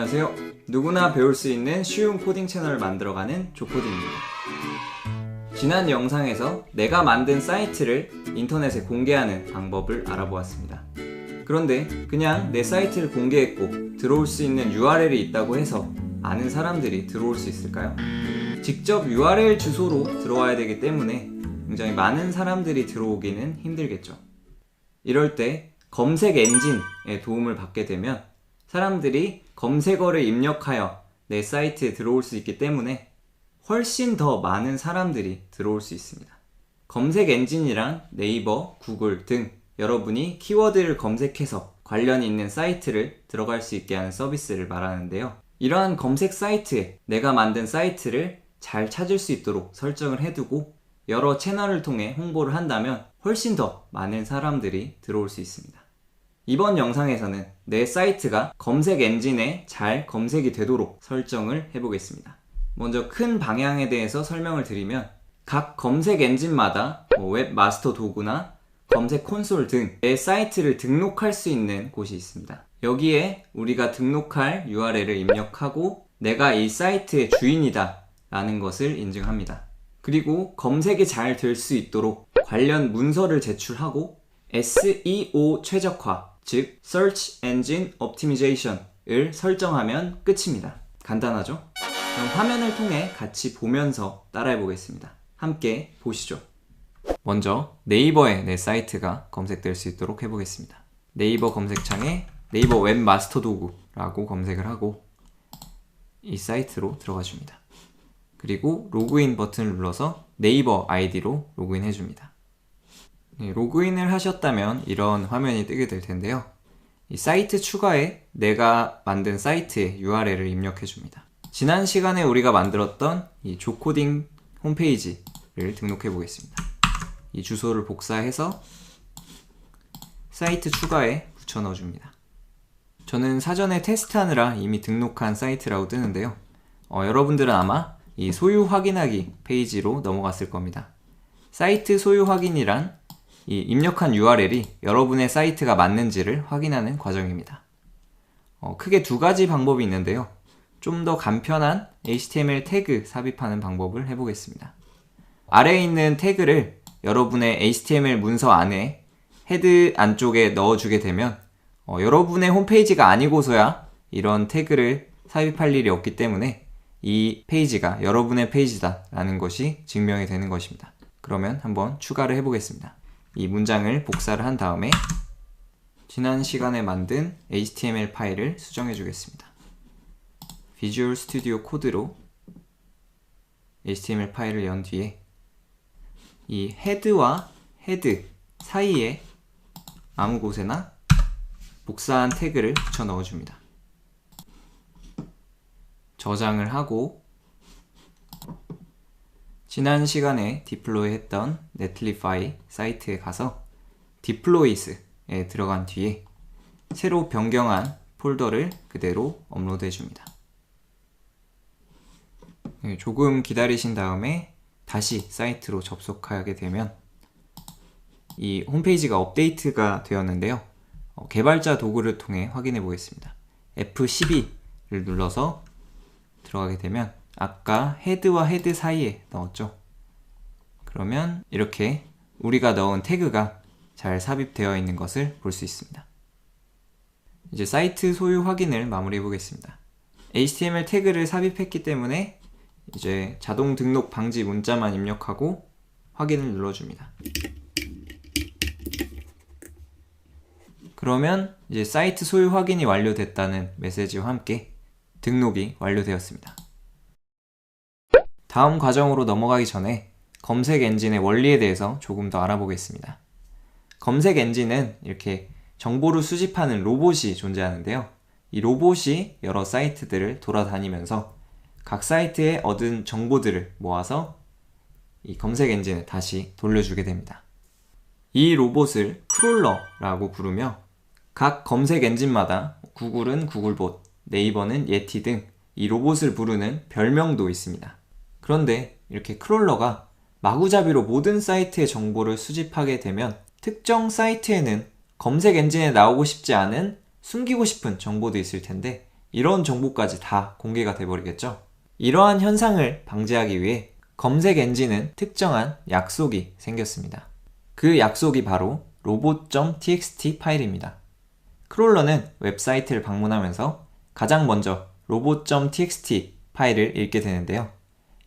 안녕하세요. 누구나 배울 수 있는 쉬운 코딩 채널을 만들어가는 조코딩입니다. 지난 영상에서 내가 만든 사이트를 인터넷에 공개하는 방법을 알아보았습니다. 그런데 그냥 내 사이트를 공개했고 들어올 수 있는 URL이 있다고 해서 많은 사람들이 들어올 수 있을까요? 직접 URL 주소로 들어와야 되기 때문에 굉장히 많은 사람들이 들어오기는 힘들겠죠. 이럴 때 검색 엔진의 도움을 받게 되면 사람들이 검색어를 입력하여 내 사이트에 들어올 수 있기 때문에 훨씬 더 많은 사람들이 들어올 수 있습니다. 검색 엔진이란 네이버, 구글 등 여러분이 키워드를 검색해서 관련 있는 사이트를 들어갈 수 있게 하는 서비스를 말하는데요. 이러한 검색 사이트에 내가 만든 사이트를 잘 찾을 수 있도록 설정을 해두고 여러 채널을 통해 홍보를 한다면 훨씬 더 많은 사람들이 들어올 수 있습니다. 이번 영상에서는 내 사이트가 검색 엔진에 잘 검색이 되도록 설정을 해보겠습니다. 먼저 큰 방향에 대해서 설명을 드리면 각 검색 엔진마다 웹마스터 도구나 검색 콘솔 등 내 사이트를 등록할 수 있는 곳이 있습니다. 여기에 우리가 등록할 URL을 입력하고 내가 이 사이트의 주인이다 라는 것을 인증합니다. 그리고 검색이 잘 될 수 있도록 관련 문서를 제출하고 SEO 최적화, 즉 Search Engine Optimization을 설정하면 끝입니다. 간단하죠? 그럼 화면을 통해 같이 보면서 따라해 보겠습니다. 함께 보시죠. 먼저 네이버에 내 사이트가 검색될 수 있도록 해보겠습니다. 네이버 검색창에 네이버 웹마스터 도구라고 검색을 하고 이 사이트로 들어가 줍니다. 그리고 로그인 버튼을 눌러서 네이버 아이디로 로그인 해줍니다. 로그인을 하셨다면 이런 화면이 뜨게 될 텐데요. 이 사이트 추가에 내가 만든 사이트의 URL을 입력해 줍니다. 지난 시간에 우리가 만들었던 이 조코딩 홈페이지를 등록해 보겠습니다. 이 주소를 복사해서 사이트 추가에 붙여 넣어 줍니다. 저는 사전에 테스트하느라 이미 등록한 사이트라고 뜨는데요. 여러분들은 아마 이 소유 확인하기 페이지로 넘어갔을 겁니다. 사이트 소유 확인이란 이 입력한 URL이 여러분의 사이트가 맞는지를 확인하는 과정입니다. 크게 두 가지 방법이 있는데요. 좀 더 간편한 HTML 태그 삽입하는 방법을 해보겠습니다. 아래에 있는 태그를 여러분의 HTML 문서 안에 헤드 안쪽에 넣어주게 되면 여러분의 홈페이지가 아니고서야 이런 태그를 삽입할 일이 없기 때문에 이 페이지가 여러분의 페이지다 라는 것이 증명이 되는 것입니다. 그러면 한번 추가를 해보겠습니다. 이 문장을 복사를 한 다음에 지난 시간에 만든 HTML 파일을 수정해 주겠습니다. 비주얼 스튜디오 코드로 HTML 파일을 연 뒤에 이 헤드와 헤드 사이에 아무 곳에나 복사한 태그를 붙여 넣어줍니다. 저장을 하고 지난 시간에 디플로이 했던 네틀리파이 사이트에 가서 디플로이스에 들어간 뒤에 새로 변경한 폴더를 그대로 업로드 해줍니다. 조금 기다리신 다음에 다시 사이트로 접속하게 되면 이 홈페이지가 업데이트가 되었는데요. 개발자 도구를 통해 확인해 보겠습니다. F12를 눌러서 들어가게 되면 아까 헤드와 헤드 사이에 넣었죠. 그러면 이렇게 우리가 넣은 태그가 잘 삽입되어 있는 것을 볼 수 있습니다. 이제 사이트 소유 확인을 마무리해 보겠습니다. HTML 태그를 삽입했기 때문에 이제 자동 등록 방지 문자만 입력하고 확인을 눌러줍니다. 그러면 이제 사이트 소유 확인이 완료됐다는 메시지와 함께 등록이 완료되었습니다. 다음 과정으로 넘어가기 전에 검색 엔진의 원리에 대해서 조금 더 알아보겠습니다. 검색 엔진은 이렇게 정보를 수집하는 로봇이 존재하는데요. 이 로봇이 여러 사이트들을 돌아다니면서 각 사이트에 얻은 정보들을 모아서 이 검색 엔진에 다시 돌려주게 됩니다. 이 로봇을 크롤러라고 부르며 각 검색 엔진마다 구글은 구글봇, 네이버는 예티 등 이 로봇을 부르는 별명도 있습니다. 그런데 이렇게 크롤러가 마구잡이로 모든 사이트의 정보를 수집하게 되면 특정 사이트에는 검색 엔진에 나오고 싶지 않은 숨기고 싶은 정보도 있을 텐데 이런 정보까지 다 공개가 돼버리겠죠. 이러한 현상을 방지하기 위해 검색 엔진은 특정한 약속이 생겼습니다. 그 약속이 바로 robot.txt 파일입니다. 크롤러는 웹사이트를 방문하면서 가장 먼저 robot.txt 파일을 읽게 되는데요.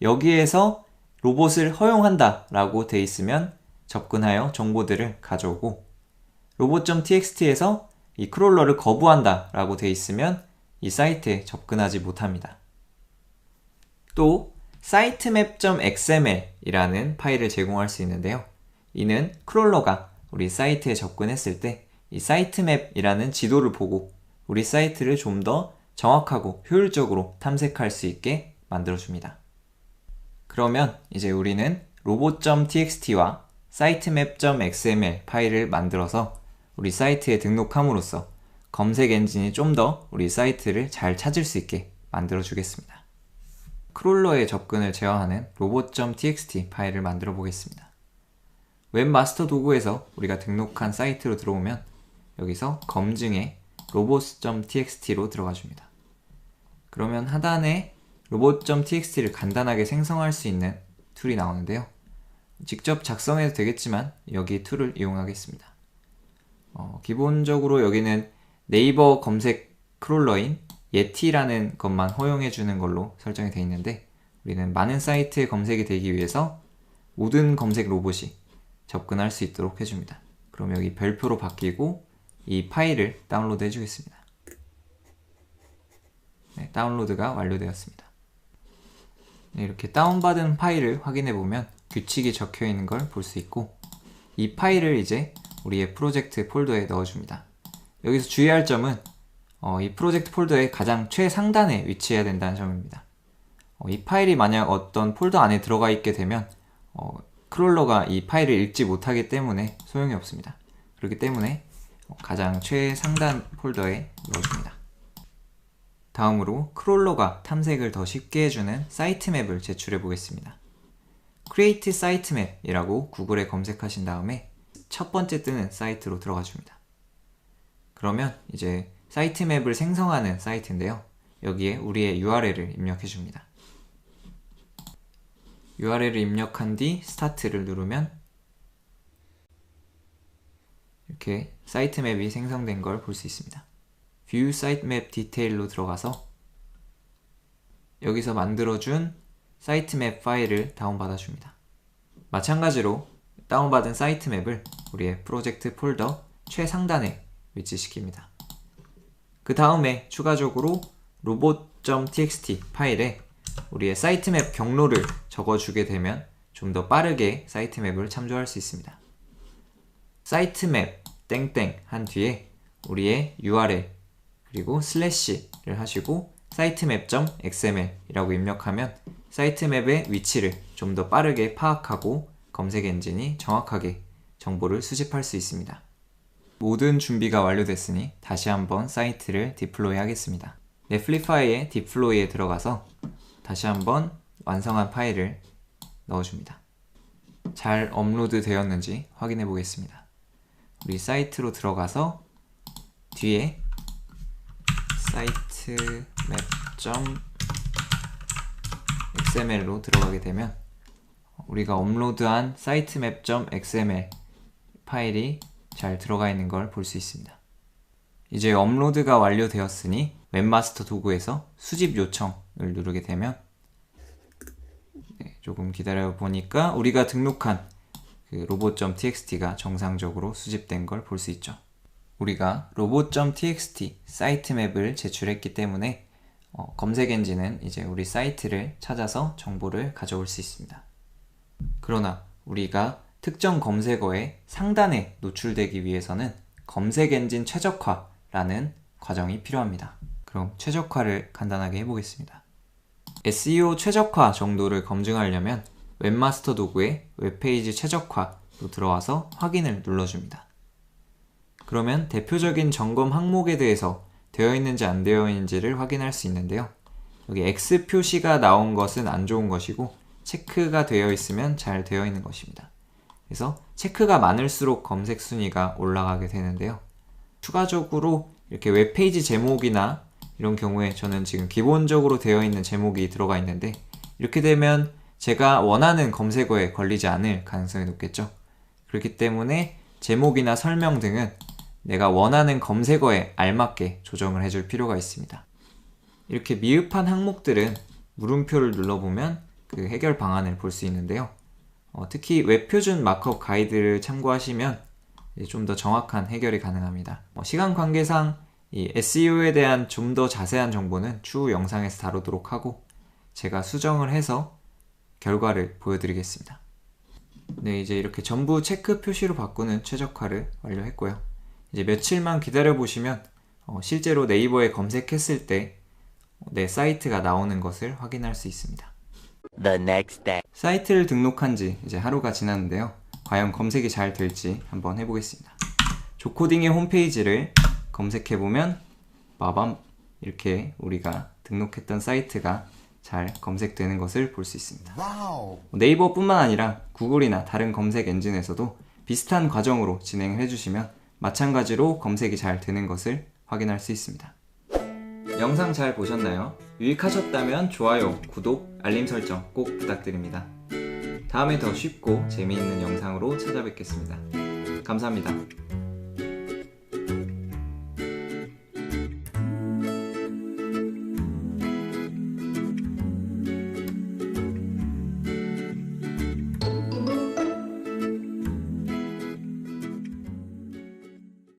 여기에서 로봇을 허용한다 라고 돼 있으면 접근하여 정보들을 가져오고, robot.txt에서 이 크롤러를 거부한다 라고 돼 있으면 이 사이트에 접근하지 못합니다. 또 sitemap.xml 이라는 파일을 제공할 수 있는데요. 이는 크롤러가 우리 사이트에 접근했을 때 이 sitemap이라는 지도를 보고 우리 사이트를 좀 더 정확하고 효율적으로 탐색할 수 있게 만들어줍니다. 그러면 이제 우리는 robot.txt와 sitemap.xml 파일을 만들어서 우리 사이트에 등록함으로써 검색 엔진이 좀 더 우리 사이트를 잘 찾을 수 있게 만들어 주겠습니다. 크롤러의 접근을 제어하는 robot.txt 파일을 만들어 보겠습니다. 웹마스터 도구에서 우리가 등록한 사이트로 들어오면 여기서 검증에 robots.txt로 들어가 줍니다. 그러면 하단에 robot.txt를 간단하게 생성할 수 있는 툴이 나오는데요. 직접 작성해도 되겠지만 여기 툴을 이용하겠습니다. 기본적으로 여기는 네이버 검색 크롤러인 예티라는 것만 허용해 주는 걸로 설정이 되어 있는데, 우리는 많은 사이트에 검색이 되기 위해서 모든 검색 로봇이 접근할 수 있도록 해줍니다. 그럼 여기 별표로 바뀌고 이 파일을 다운로드 해주겠습니다. 네, 다운로드가 완료되었습니다. 네, 이렇게 다운받은 파일을 확인해 보면 규칙이 적혀 있는 걸 볼 수 있고, 이 파일을 이제 우리의 프로젝트 폴더에 넣어줍니다. 여기서 주의할 점은 이 프로젝트 폴더의 가장 최상단에 위치해야 된다는 점입니다. 이 파일이 만약 어떤 폴더 안에 들어가 있게 되면 크롤러가 이 파일을 읽지 못하기 때문에 소용이 없습니다. 그렇기 때문에 가장 최상단 폴더에 넣어줍니다. 다음으로 크롤러가 탐색을 더 쉽게 해주는 사이트맵을 제출해 보겠습니다. Create Sitemap 이라고 구글에 검색하신 다음에 첫 번째 뜨는 사이트로 들어가 줍니다. 그러면 이제 사이트맵을 생성하는 사이트인데요. 여기에 우리의 URL을 입력해 줍니다. URL을 입력한 뒤 스타트를 누르면 이렇게 사이트맵이 생성된 걸 볼 수 있습니다. View Sitemap Detail로 들어가서 여기서 만들어준 사이트맵 파일을 다운받아 줍니다. 마찬가지로 다운받은 사이트맵을 우리의 프로젝트 폴더 최상단에 위치시킵니다. 그 다음에 추가적으로 robot.txt 파일에 우리의 사이트맵 경로를 적어주게 되면 좀 더 빠르게 사이트맵을 참조할 수 있습니다. 사이트맵 땡땡 한 뒤에 우리의 URL 그리고 슬래시를 하시고 sitemap.xml 이라고 입력하면 사이트맵의 위치를 좀 더 빠르게 파악하고 검색 엔진이 정확하게 정보를 수집할 수 있습니다. 모든 준비가 완료됐으니 다시 한번 사이트를 디플로이 하겠습니다. 넷플리파이의 디플로이에 들어가서 다시 한번 완성한 파일을 넣어줍니다. 잘 업로드 되었는지 확인해 보겠습니다. 우리 사이트로 들어가서 뒤에 sitemap.xml로 들어가게 되면 우리가 업로드한 sitemap.xml 파일이 잘 들어가 있는 걸 볼 수 있습니다. 이제 업로드가 완료되었으니 웹마스터 도구에서 수집 요청을 누르게 되면 조금 기다려 보니까 우리가 등록한 그 robot.txt가 정상적으로 수집된 걸 볼 수 있죠. 우리가 robot.txt 사이트맵을 제출했기 때문에 검색 엔진은 이제 우리 사이트를 찾아서 정보를 가져올 수 있습니다. 그러나 우리가 특정 검색어의 상단에 노출되기 위해서는 검색 엔진 최적화라는 과정이 필요합니다. 그럼 최적화를 간단하게 해보겠습니다. SEO 최적화 정도를 검증하려면 웹마스터 도구의 웹페이지 최적화로 들어와서 확인을 눌러줍니다. 그러면 대표적인 점검 항목에 대해서 되어 있는지 안 되어 있는지를 확인할 수 있는데요. 여기 X 표시가 나온 것은 안 좋은 것이고 체크가 되어 있으면 잘 되어 있는 것입니다. 그래서 체크가 많을수록 검색 순위가 올라가게 되는데요. 추가적으로 이렇게 웹페이지 제목이나 이런 경우에 저는 지금 기본적으로 되어 있는 제목이 들어가 있는데 이렇게 되면 제가 원하는 검색어에 걸리지 않을 가능성이 높겠죠. 그렇기 때문에 제목이나 설명 등은 내가 원하는 검색어에 알맞게 조정을 해줄 필요가 있습니다. 이렇게 미흡한 항목들은 물음표를 눌러보면 그 해결 방안을 볼 수 있는데요. 특히 웹표준 마크업 가이드를 참고하시면 좀 더 정확한 해결이 가능합니다. 시간 관계상 이 SEO에 대한 좀 더 자세한 정보는 추후 영상에서 다루도록 하고 제가 수정을 해서 결과를 보여드리겠습니다. 네, 이제 이렇게 전부 체크 표시로 바꾸는 최적화를 완료했고요. 이제 며칠만 기다려 보시면 실제로 네이버에 검색했을 때 내 사이트가 나오는 것을 확인할 수 있습니다. The next day. 사이트를 등록한 지 이제 하루가 지났는데요. 과연 검색이 잘 될지 한번 해보겠습니다. 조코딩의 홈페이지를 검색해보면 빠밤 이렇게 우리가 등록했던 사이트가 잘 검색되는 것을 볼 수 있습니다. 네이버뿐만 아니라 구글이나 다른 검색 엔진에서도 비슷한 과정으로 진행을 해주시면 마찬가지로 검색이 잘 되는 것을 확인할 수 있습니다. 영상 잘 보셨나요? 유익하셨다면 좋아요, 구독, 알림 설정 꼭 부탁드립니다. 다음에 더 쉽고 재미있는 영상으로 찾아뵙겠습니다. 감사합니다.